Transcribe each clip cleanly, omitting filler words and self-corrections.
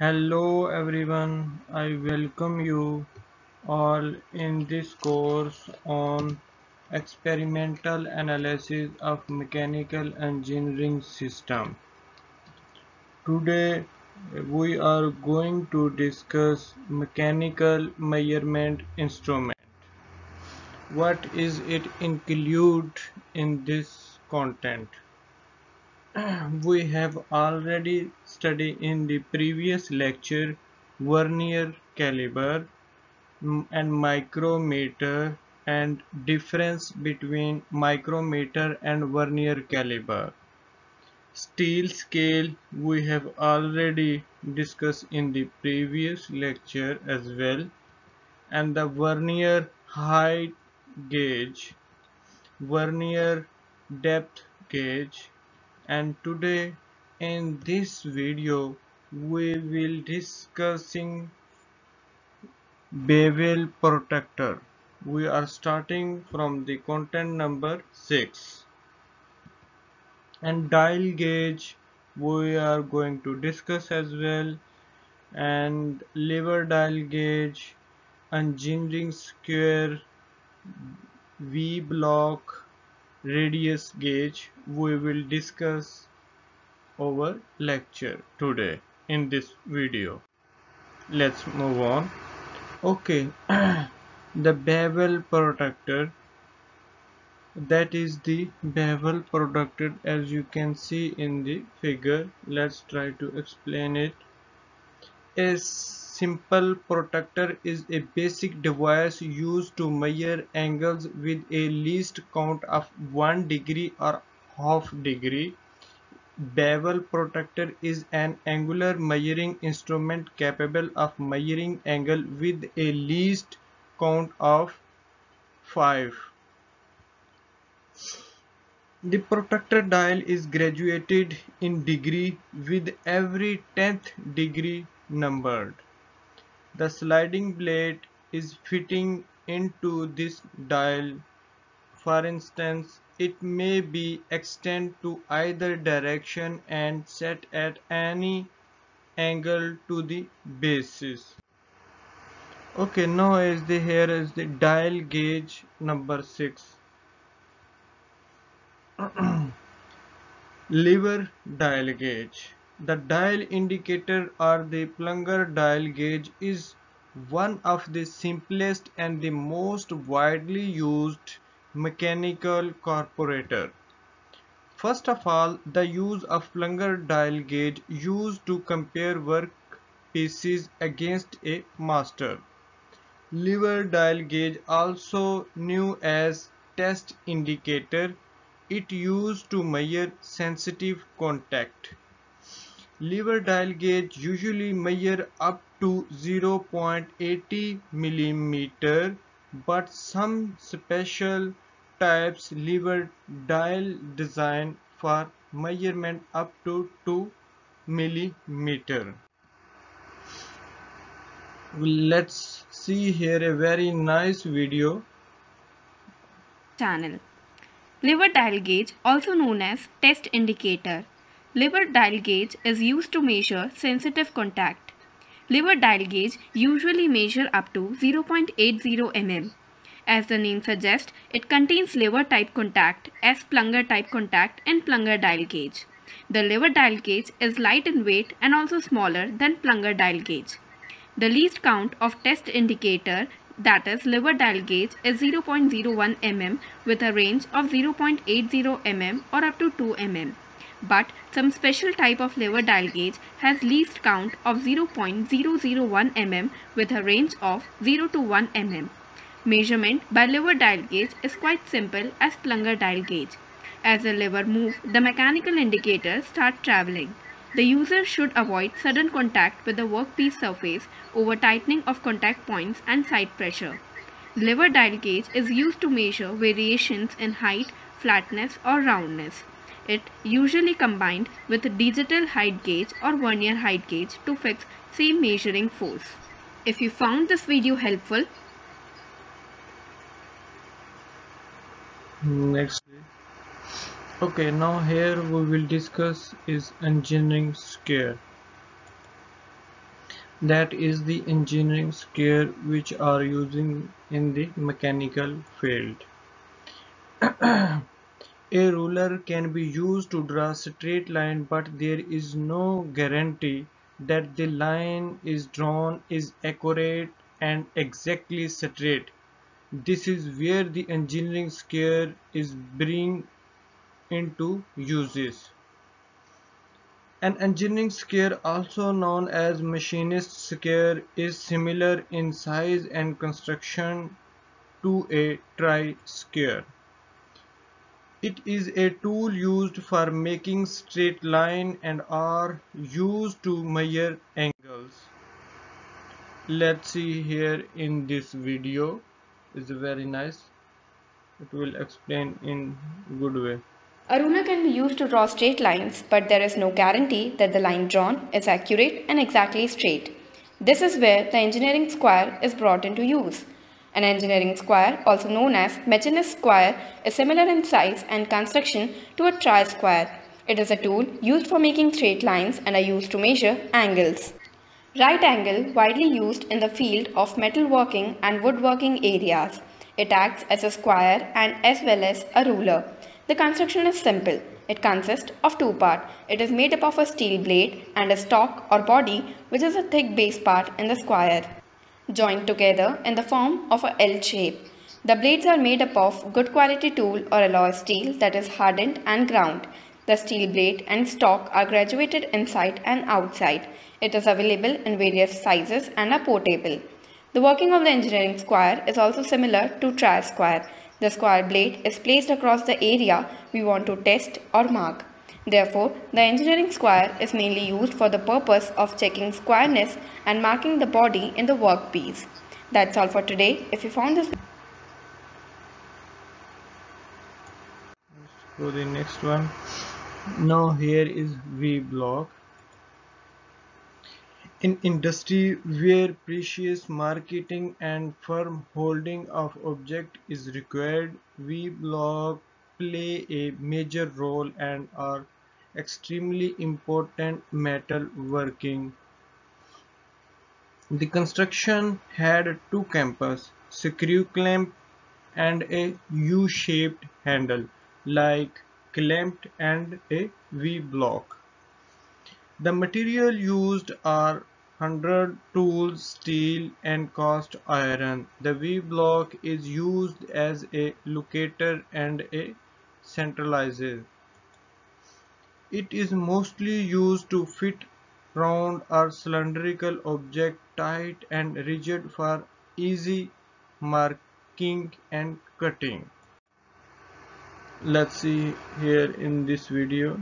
Hello everyone, I welcome you all in this course on experimental analysis of mechanical engineering system. Today we are going to discuss mechanical measurement instrument. What is it include in this content? We have already studied in the previous lecture Vernier Caliper and micrometer and difference between micrometer and Vernier Caliper. Steel scale we have already discussed in the previous lecture as well, and the Vernier height gauge, Vernier depth gauge, and today in this video we will discussing Bevel Protector. We are starting from the content number 6, and dial gauge we are going to discuss as well, and lever dial gauge, engineering square, V block, radius gauge we will discuss over lecture today in this video. Let's move on. Okay, the bevel protector, that is the bevel protector as you can see in the figure. Let's try to explain it. A simple protector is a basic device used to measure angles with a least count of 1 degree or half degree. Bevel protector is an angular measuring instrument capable of measuring angle with a least count of 5. The protector dial is graduated in degree with every 10th degree numbered. The sliding blade is fitting into this dial. For instance, it may be extended to either direction and set at any angle to the basis. Okay, now here is the dial gauge number 6. Lever dial gauge. The dial indicator or the plunger dial gauge is one of the simplest and the most widely used mechanical comparator. First of all, the use of plunger dial gauge used to compare work pieces against a master. Lever dial gauge, also known as test indicator, it used to measure sensitive contact. Lever dial gauge usually measure up to 0.80 mm, but some special types lever dial designed for measurement up to 2 mm. Let's see here a very nice video. Channel. Lever dial gauge, also known as test indicator. Lever dial gauge is used to measure sensitive contact. Lever dial gauge usually measure up to 0.80 mm. As the name suggests, it contains lever type contact as plunger type contact in plunger dial gauge. The lever dial gauge is light in weight and also smaller than plunger dial gauge. The least count of test indicator, that is lever dial gauge, is 0.01 mm with a range of 0.80 mm or up to 2 mm. But some special type of lever dial gauge has least count of 0.001 mm with a range of 0 to 1 mm. Measurement by lever dial gauge is quite simple as plunger dial gauge. As the lever moves, the mechanical indicators start traveling. The user should avoid sudden contact with the workpiece surface over tightening of contact points and side pressure. Lever dial gauge is used to measure variations in height, flatness or roundness. It usually combined with digital height gauge or vernier height gauge to fix same measuring force. If you found this video helpful, Next. Okay, now here we will discuss is engineering scale. That is the engineering square which are using in the mechanical field. A ruler can be used to draw a straight line, but there is no guarantee that the line is drawn is accurate and exactly straight. This is where the engineering square is bring into uses. An engineering square, also known as machinist square, is similar in size and construction to a tri-square. It is a tool used for making straight line and are used to measure angles. Let's see here in this video. It's very nice. It will explain in good way. A ruler can be used to draw straight lines, but there is no guarantee that the line drawn is accurate and exactly straight. This is where the engineering square is brought into use. An engineering square, also known as machinist square, is similar in size and construction to a tri-square. It is a tool used for making straight lines and are used to measure angles. Right angle, widely used in the field of metalworking and woodworking areas. It acts as a square and as well as a ruler. The construction is simple. It consists of two parts. It is made up of a steel blade and a stock or body, which is a thick base part in the square, joined together in the form of a L shape. The blades are made up of good quality tool or alloy steel that is hardened and ground. The steel blade and stock are graduated inside and outside. It is available in various sizes and are portable. The working of the engineering square is also similar to tri-square. The square blade is placed across the area we want to test or mark. Therefore, the engineering square is mainly used for the purpose of checking squareness and marking the body in the workpiece. That's all for today. If you found this, Let's go to the next one. Now here is V block. In industry where precise marking and firm holding of object is required, V block play a major role and are extremely important metal working. The construction had two campers, screw clamp and a U-shaped handle, like clamped and a V-block. The material used are 100 tools, steel and cast iron. The V-block is used as a locator and a centralizer. It is mostly used to fit round or cylindrical object tight and rigid for easy marking and cutting. Let's see here in this video.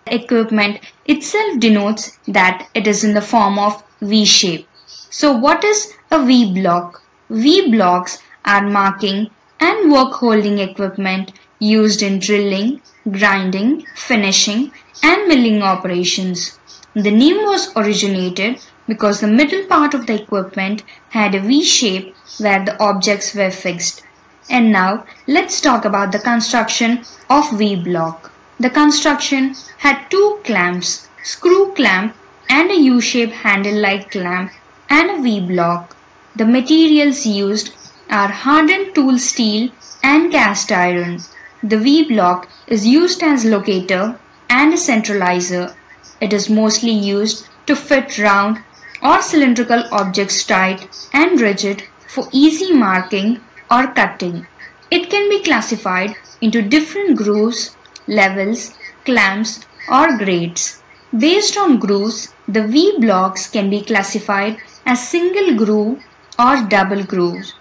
Equipment itself denotes that it is in the form of V shape. So what is a V block? V blocks are marking and work holding equipment used in drilling, grinding, finishing and milling operations. The name was originated because the middle part of the equipment had a V shape where the objects were fixed. And now let's talk about the construction of V block. The construction had two clamps, screw clamp and a U-shaped handle-like clamp and a V-block. The materials used are hardened tool steel and cast iron. The V-block is used as locator and a centralizer. It is mostly used to fit round or cylindrical objects tight and rigid for easy marking or cutting. It can be classified into different grooves, levels, clamps or grades. Based on grooves, the V blocks can be classified as single groove or double grooves.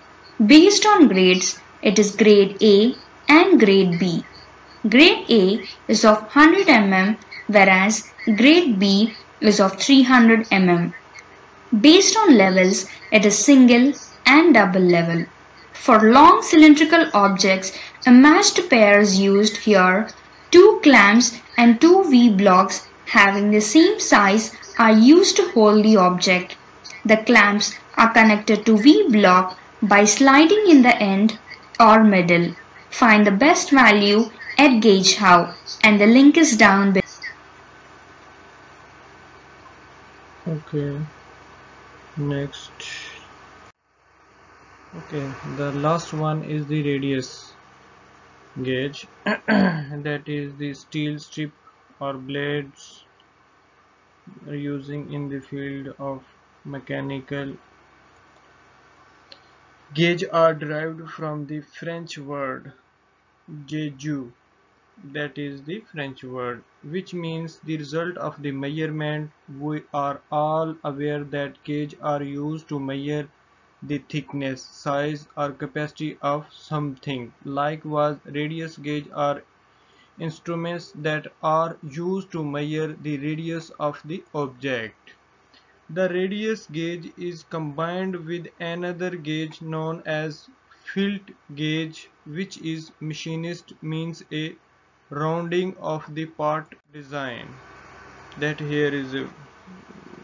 Based on grades, it is grade A and grade B. Grade A is of 100 mm whereas grade B is of 300 mm. Based on levels, it is single and double level. For long cylindrical objects, a matched pair is used here. Two clamps and two V-blocks having the same size are used to hold the object. The clamps are connected to V-block by sliding in the end or middle. Find the best value at gauge how and the link is down below. Okay, next. Okay, the last one is the radius gauge. That is the steel strip or blades using in the field of mechanical gauge are derived from the French word "gauge", that is the French word, which means the result of the measurement. We are all aware that gauge are used to measure the thickness, size or capacity of something. Likewise, radius gauge are instruments that are used to measure the radius of the object. The radius gauge is combined with another gauge known as field gauge, which is machinist means a rounding of the part design. That here is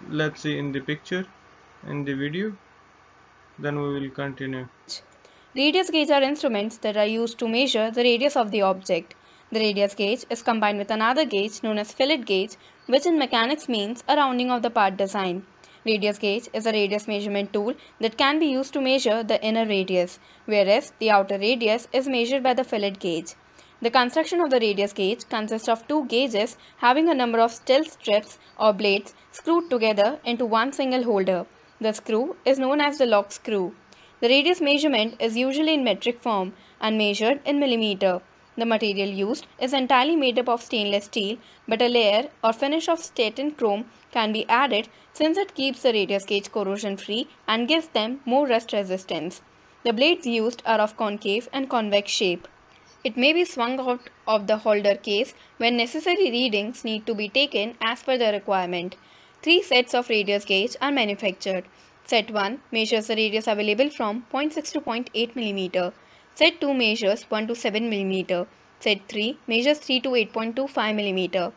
let's see in the picture in the video, then we will continue. Radius gauge are instruments that are used to measure the radius of the object. The radius gauge is combined with another gauge known as fillet gauge, which in mechanics means a rounding of the part design. Radius gauge is a radius measurement tool that can be used to measure the inner radius, whereas the outer radius is measured by the fillet gauge. The construction of the radius gauge consists of two gauges having a number of steel strips or blades screwed together into one single holder. The screw is known as the lock screw. The radius measurement is usually in metric form and measured in millimeter. The material used is entirely made up of stainless steel, but a layer or finish of satin chrome can be added since it keeps the radius gauge corrosion free and gives them more rust resistance. The blades used are of concave and convex shape. It may be swung out of the holder case when necessary readings need to be taken as per the requirement. Three sets of radius gauge are manufactured. Set 1 measures the radius available from 0.6 to 0.8 mm. Set 2 measures 1 to 7 mm. Set 3 measures 3 to 8.25 mm.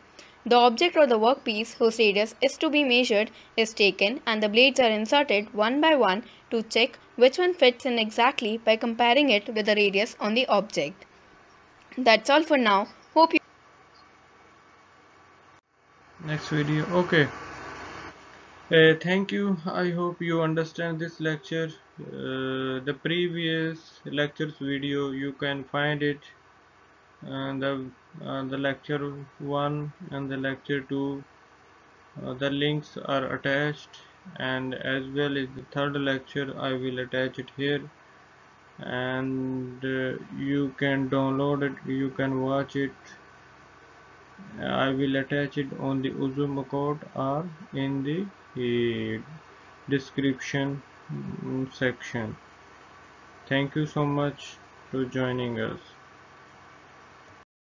The object or the workpiece whose radius is to be measured is taken and the blades are inserted one by one to check which one fits in exactly by comparing it with the radius on the object. That's all for now. Hope you Next video. Okay. Thank you. I hope you understand this lecture. The previous lectures video you can find it, and the lecture 1 and the lecture 2. The links are attached, and as well as the third lecture I will attach it here, and you can download it, you can watch it. I will attach it on the Uzum account or in the description section. Thank you so much for joining us.